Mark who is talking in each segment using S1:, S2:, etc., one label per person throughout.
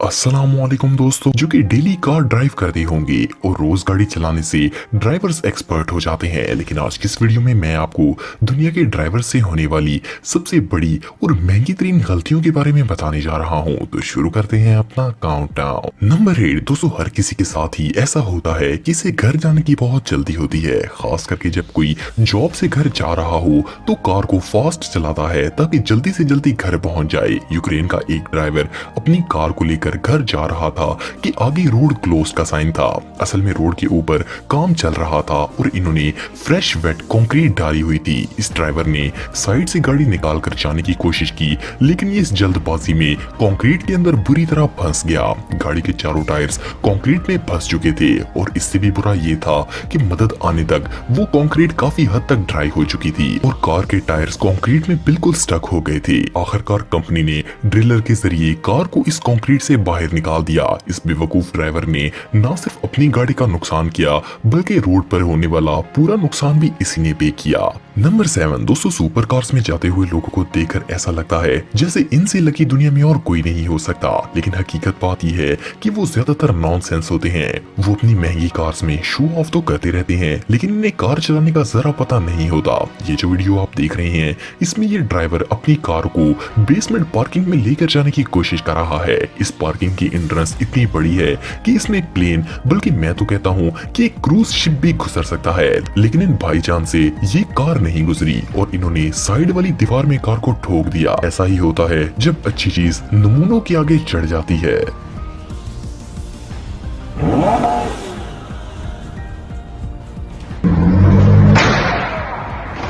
S1: अस्सलामुअलैकुम दोस्तों, जो कि डेली कार ड्राइव करते होंगे और रोज गाड़ी चलाने से ड्राइवर्स एक्सपर्ट हो जाते हैं। लेकिन आज की इस वीडियो में मैं आपको दुनिया के ड्राइवर से होने वाली सबसे बड़ी और महंगी तरीन गलतियों के बारे में बताने जा रहा हूं। तो शुरू करते हैं अपना काउंटडाउन। नंबर 8 दोस्तों, हर किसी के साथ ही ऐसा होता है कि इसे घर जाने की बहुत जल्दी होती है, खास करके जब कोई जॉब से घर जा रहा हो तो कार को फास्ट चलाता है ताकि जल्दी से जल्दी घर पहुंच जाए। यूक्रेन का एक ड्राइवर अपनी कार को लेकर घर जा रहा था कि आगे रोड क्लोज का साइन था। असल में रोड के ऊपर काम चल रहा था और इन्होंने फ्रेश वेट कंक्रीट डाली हुई थी। इस ड्राइवर ने साइड से गाड़ी निकाल कर जाने की कोशिश की, लेकिन ये इस जल्दबाजी में कंक्रीट के अंदर बुरी तरह फंस गया। गाड़ी के चारों टायर्स कंक्रीट में फंस चुके थे और इससे भी बुरा ये था कि मदद आने तक वो कंक्रीट काफी हद तक ड्राई हो चुकी थी और कार के टायर्स कंक्रीट में बिल्कुल स्टक हो गए थे। आखिरकार कंपनी ने ड्रिलर के जरिए कार को इस कंक्रीट से बाहर निकाल दिया। इस बेवकूफ ड्राइवर ने न सिर्फ अपनी गाड़ी का नुकसान किया बल्कि रोड पर होने वाला पूरा नुकसान भी इसी ने पे किया। नंबर 7 दोस्तों, सुपर कार्स में जाते हुए लोगों को देखकर ऐसा लगता है जैसे इनसे लकी दुनिया में और कोई नहीं हो सकता, लेकिन हकीकत बात यह है कि वो ज्यादातर नॉनसेंस होते हैं। वो अपनी महंगी कार्स में शो ऑफ तो करते रहते हैं, लेकिन इन्हें कार चलाने का जरा पता नहीं होता। ये जो वीडियो आप देख रहे हैं, इसमें ये ड्राइवर अपनी कार को बेसमेंट पार्किंग में लेकर जाने की कोशिश कर रहा है। इस पार्किंग की एंट्रेंस इतनी बड़ी है कि इसमें प्लेन, बल्कि मैं तो कहता हूँ कि एक क्रूज शिप भी गुजर सकता है, लेकिन इन भाईजान से ये कार नहीं गुजरी और इन्होंने साइड वाली दीवार में कार को ठोक दिया। ऐसा ही होता है जब अच्छी चीज नमूनों के आगे चढ़ जाती है।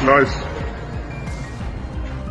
S2: Nice.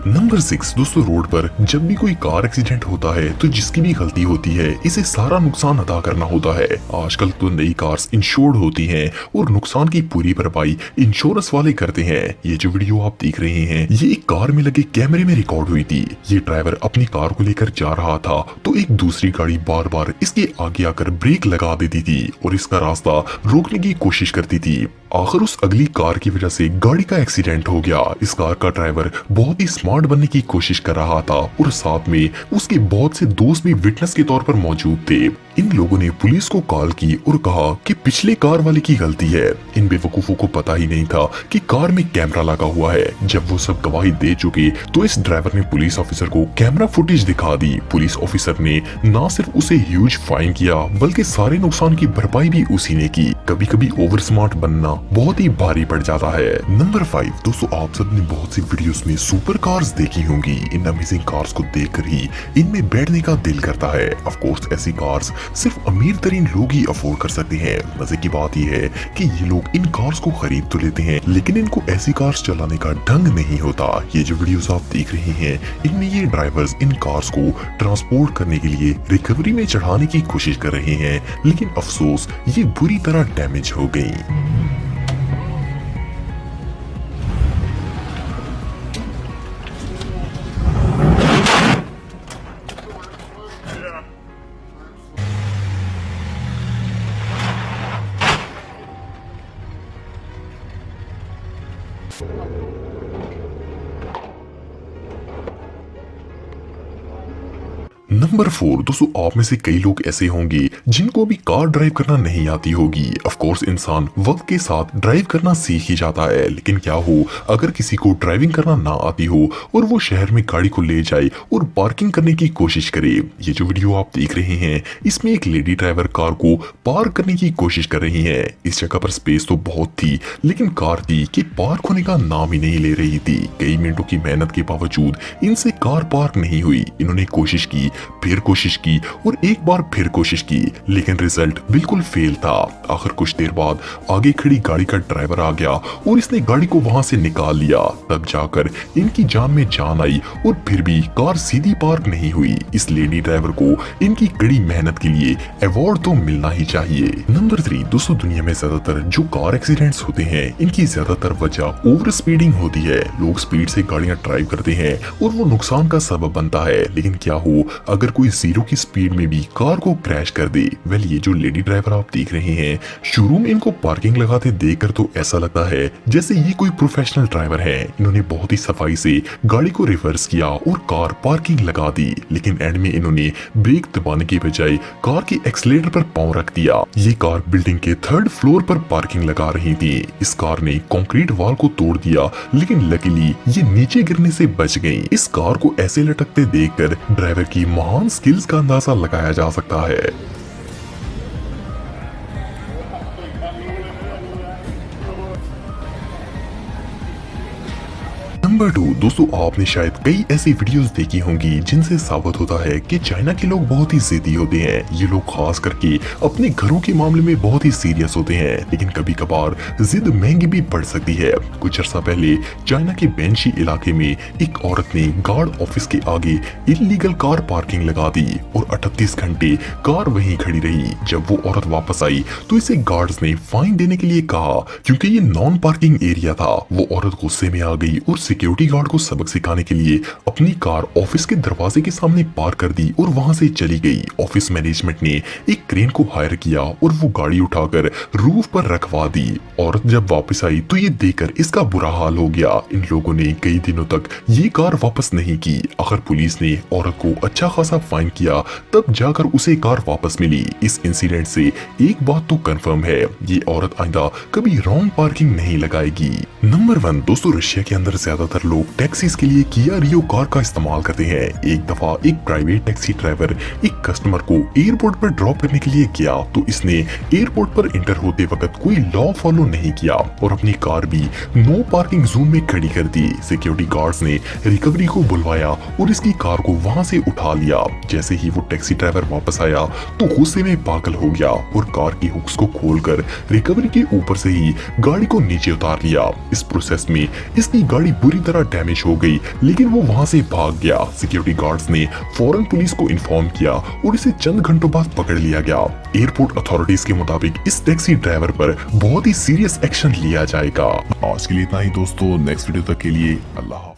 S1: नंबर 6 दोस्तों, रोड पर जब भी कोई कार एक्सीडेंट होता है तो जिसकी भी गलती होती है इसे सारा नुकसान अदा करना होता है। आजकल तो नई कार्स इंश्योर्ड होती हैं और नुकसान की पूरी भरपाई इंश्योरेंस वाले करते हैं। ये जो वीडियो आप देख रहे हैं, ये एक कार में लगे कैमरे में रिकॉर्ड हुई थी। ये ड्राइवर अपनी कार को लेकर जा रहा था तो एक दूसरी गाड़ी बार बार इसके आगे आकर ब्रेक लगा देती थी और इसका रास्ता रोकने की कोशिश करती थी। आखिर उस अगली कार की वजह से गाड़ी का एक्सीडेंट हो गया। इस कार का ड्राइवर बहुत ही स्मार्ट बनने की कोशिश कर रहा था और साथ में उसके बहुत से दोस्त भी विटनेस के तौर पर मौजूद थे। इन लोगों ने पुलिस को कॉल की और कहा कि पिछले कार वाले की गलती है। इन बेवकूफों को पता ही नहीं था कि कार में कैमरा लगा हुआ है। जब वो सब गवाही दे चुके तो इस ड्राइवर ने पुलिस ऑफिसर को कैमरा फुटेज दिखा दी। पुलिस ऑफिसर ने न सिर्फ उसे ह्यूज फाइन किया बल्कि सारे नुकसान की भरपाई भी उसी ने की। कभी कभी ओवर स्मार्ट बनना बहुत ही भारी पड़ जाता है। नंबर 5 दोस्तों, आप सबने बहुत सी वीडियोस में सुपर कार्स देखी होंगी। इन अमेजिंग कार्स को देखकर ही इनमें बैठने का दिल करता है। ऑफ कोर्स ऐसी कार्स सिर्फ अमीर तरीन लोग ही अफोर्ड कर सकते हैं। मजे की बात यह है कि ये लोग इन कार्स को खरीद तो लेते हैं, लेकिन इनको ऐसी कार्स चलाने का ढंग नहीं होता। ये जो वीडियोस आप देख रहे हैं, इनमें ये ड्राइवर्स इन कार्स को ट्रांसपोर्ट करने के लिए रिकवरी में चढ़ाने की कोशिश कर रहे हैं, लेकिन अफसोस ये बुरी तरह डैमेज हो गई। नंबर 4 दोस्तों, आप में से कई लोग ऐसे होंगे जिनको भी कार ड्राइव करना नहीं आती होगी। ऑफ कोर्स इंसान वक्त के साथ ड्राइव करना सीख ही जाता है, लेकिन क्या हो अगर किसी को ड्राइविंग करना ना आती हो और वो शहर में गाड़ी को ले जाए और पार्किंग करने की कोशिश करे। ये जो वीडियो आप देख रहे हैं, इसमें एक लेडी ड्राइवर कार को पार्क करने की कोशिश कर रही है। इस जगह पर स्पेस तो बहुत थी, लेकिन कार थी कि पार्क होने का नाम ही नहीं ले रही थी। कई मिनटों की मेहनत के बावजूद इनसे कार पार्क नहीं हुई। इन्होंने कोशिश की, फिर कोशिश की और एक बार फिर कोशिश की, लेकिन रिजल्ट बिल्कुल फेल था। आखिर कुछ देर बाद आगे खड़ी गाड़ी का ड्राइवर आ गया और इसने गाड़ी को वहां से निकाल लिया। तब जाकर इनकी जान में जान आई और फिर भी कार सीधी पार्क नहीं हुई। इस लेडी ड्राइवर को इनकी कड़ी मेहनत के लिए अवार्ड तो मिलना ही चाहिए। नंबर 3 दोस्तों, दुनिया में ज्यादातर जो कार एक्सीडेंट्स होते हैं, इनकी ज्यादातर वजह ओवर स्पीडिंग होती है। लोग स्पीड से गाड़ियां ड्राइव करते हैं और वो नुकसान का सबब बनता है, लेकिन क्या हो अगर अगर कोई 0 की स्पीड में भी कार को क्रैश कर दे। वेल ये जो लेडी ड्राइवर आप देख रहे हैं, शुरू में इनको पार्किंग लगाते देखकर तो ऐसा लगता है जैसे ये कोई प्रोफेशनल ड्राइवर है। इन्होंने बहुत ही सफाई से गाड़ी को रिवर्स किया और कार पार्किंग लगा दी, लेकिन एंड में इन्होंने ब्रेक दबाने की बजाय कार के एक्सीलरेटर पर पांव रख दिया। ये कार बिल्डिंग के 3rd फ्लोर पर पार्किंग लगा रही थी। इस कार ने कंक्रीट वॉल को तोड़ दिया, लेकिन लकीली ये नीचे गिरने से बच गई। इस कार को ऐसे लटकते देखकर ड्राइवर की महान स्किल्स का अंदाजा लगाया जा सकता है। नंबर 2 दोस्तों, आपने शायद कई ऐसी वीडियोस देखी होंगी जिनसे साबित होता है कि चाइना के लोग बहुत ही जिद्दी होते हैं। ये लोग खास करके अपने घरों के मामले में बहुत ही सीरियस होते हैं, लेकिन कभी कभार जिद महंगी भी पड़ सकती है। कुछ अर्सा पहले चाइना के बेंशी इलाके में एक औरत ने गार्ड ऑफिस के आगे इलीगल कार पार्किंग लगा दी और 38 घंटे कार वहीं खड़ी रही। जब वो औरत वापस आई तो इसे गार्ड्स ने फाइन देने के लिए कहा, क्योंकि ये नॉन पार्किंग एरिया था। वो औरत गुस्से में आ गई और सिक्योरिटी गार्ड को सबक सिखाने के लिए अपनी कार ऑफिस के दरवाजे के सामने पार्क कर दी और वहां से चली गई। ऑफिस मैनेजमेंट ने एक क्रेन को हायर किया और वो गाड़ी उठाकर रूफ पर रखवा दी। औरत जब वापस आई तो ये देखकर इसका बुरा हाल हो गया। इन लोगों ने कई दिनों तक ये कार वापस नहीं की। आखिर पुलिस ने औरत को अच्छा खासा फाइन किया, तब जाकर उसे कार वापस मिली। इस इंसिडेंट से एक बात तो कंफर्म है, ये औरत आइंदा कभी रॉन्ग पार्किंग नहीं लगाएगी। नंबर 1 दोस्तों, रशिया के अंदर ज्यादातर लोग टैक्सीज के लिए किया रियो कार का इस्तेमाल करते हैं। एक दफा एक प्राइवेट टैक्सी ड्राइवर एक कस्टमर को एयरपोर्ट पर ड्रॉप करने के लिए गया, तो इसने एयरपोर्ट पर एंटर होते वक्त कोई लॉ फॉलो नहीं किया और अपनी कार भी नो पार्किंग जोन में खड़ी कर दी। सिक्योरिटी गार्ड्स ने रिकवरी को बुलवाया और इसकी कार को वहां से उठा लिया। जैसे ही वो टैक्सी ड्राइवर वापस आया तो गुस्से में पागल हो गया और कार की हुक्स को खोलकर रिकवरी के ऊपर से ही गाड़ी को नीचे उतार लिया। इस प्रोसेस में इसकी गाड़ी बुरी तरह डैमेज हो गई, लेकिन वो वहां से भाग गया। सिक्योरिटी गार्ड्स ने फौरन पुलिस को इन्फॉर्म किया और इसे चंद घंटों बाद पकड़ लिया गया। एयरपोर्ट अथॉरिटीज के मुताबिक इस टैक्सी ड्राइवर पर बहुत ही सीरियस एक्शन लिया जाएगा। आज के लिए इतना ही दोस्तों, नेक्स्ट वीडियो तक के लिए अल्लाह।